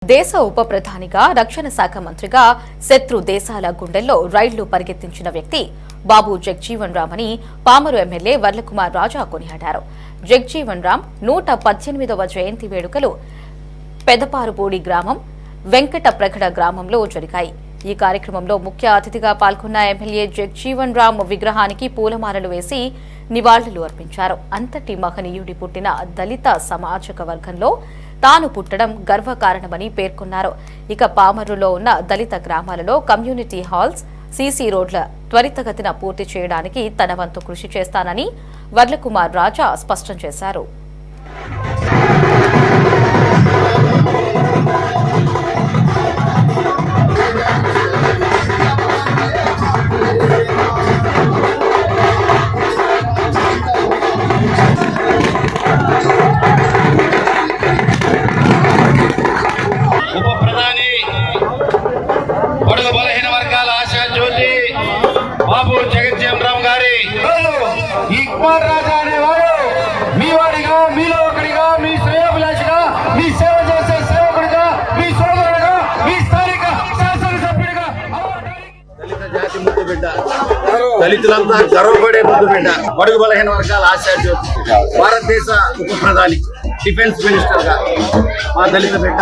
దేశ ఉప ప్రధానిగా రక్షణ శాఖ మంత్రిగా శత్రు దేశాల గుండెల్లో రైళ్లు పరిగెత్తించిన వ్యక్తి బాబు జగజీవన్ రామ్ అని పామరు ఎమ్మెల్యే వర్లకుమార్ రాజా కొనియాడారు. జగజీవన్ రామ్ 118వ జయంతి వేడుకలు పెదపారుపూడి గ్రామం వెంకటప్రగడ గ్రామంలో జరిగాయి. ఈ కార్యక్రమంలో ముఖ్య అతిథిగా పాల్గొన్న ఎమ్మెల్యే జగజీవన్ రామ్ విగ్రహానికి పూలమాలలు వేసి నివాళులు అర్పించారు. అంతటి మహనీయుడి పుట్టిన దళిత సామాజిక వర్గంలో తాను పుట్టడం గర్వకారణమని పేర్కొన్నారు. ఇక పామరులో ఉన్న దళిత గ్రామాలలో కమ్యూనిటీ హాల్స్, సీసీ రోడ్ల త్వరితగతిన పూర్తి చేయడానికి తన వంతు కృషి చేస్తానని వర్లకుమార్ రాజా స్పష్టం చేశారు. బడుగు బలహీన వర్గాల ఆశా జ్యోతి బాబు జగజీవన్ రామ్ గారి ఈ కుమార్ రాజా అనేవాడు మీ వాడిగా, మీలో ఒకడిగా, మీ శ్రేయోభిలాషిగా, మీ సేవ చేసే సేవకుడిగా, మీ సోదరుడిగా, మీ స్థానిక శాసనసభ్యుడిగా దళిత జాతి ముద్దు బిడ్డ, దళితులంతా గర్వపడే ముద్దు బిడ్డ, బడుగు బలహీన వర్గాల ఆశా జ్యోతి, భారతదేశ ఉప ప్రధాని, డిఫెన్స్ మినిస్టర్ గా మా దళిత బిడ్డ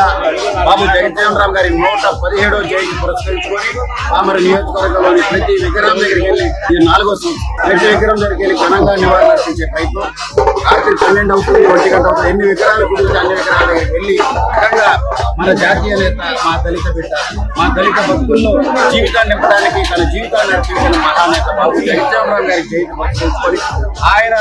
బాబు జగజీవన్ రామ్ గారి 117వ జయంతి పురస్కరించుకొని పామరు నియోజకవర్గంలోని ప్రతి విగ్రహం దగ్గరికి వెళ్ళి ఇది 4వ సంవత్సరం ప్రతి విగ్రహం దగ్గరికి వెళ్ళి ఘనంగా నివాళులర్పించే ప్రయత్నం. రాత్రి 12 అవుతుంది, 1 గంట అవుతుంది, ఎన్ని విగ్రహాలు కుదిరితే అన్ని విగ్రహాల దగ్గరికి వెళ్ళి ఘనంగా మన జాతీయ నేత, మా దళిత బిడ్డ, మా దళిత భక్తుల్లో జీవితాన్ని నింపడానికి తన జీవితాన్ని అర్పించిన మహానేత బాబు జగజీవన్ రామ్ గారి జయంతి పురస్కరించుకొని ఆయన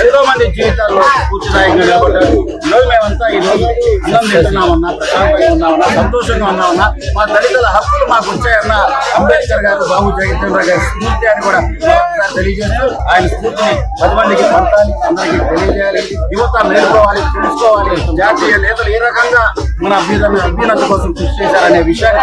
ఎంతో మంది జీవితాల్లో పూర్తిదాయంగా నిలబడ్డారు. ఈరోజు మేమంతా ఈరోజు అన్నం తింటున్నామన్నా, ప్రశాంతంగా ఉన్నామన్నా, సంతోషంగా ఉన్నామన్నా, మా దళితుల హక్కులు మాకు వచ్చాయన్న అంబేద్కర్ గారు బాబు జగజీవన్ రామ్ గారి స్ఫూర్తి అని కూడా తెలియజేస్తూ ఆయన స్ఫూర్తిని 10 మందికి పంచాలి, అందరికీ తెలియజేయాలి, యువత నేర్చుకోవాలి, తెలుసుకోవాలి, జాతీయ నేతలు ఏ రకంగా మన అభ్యున్నతి కోసం కృషి చేశారనే విషయాన్ని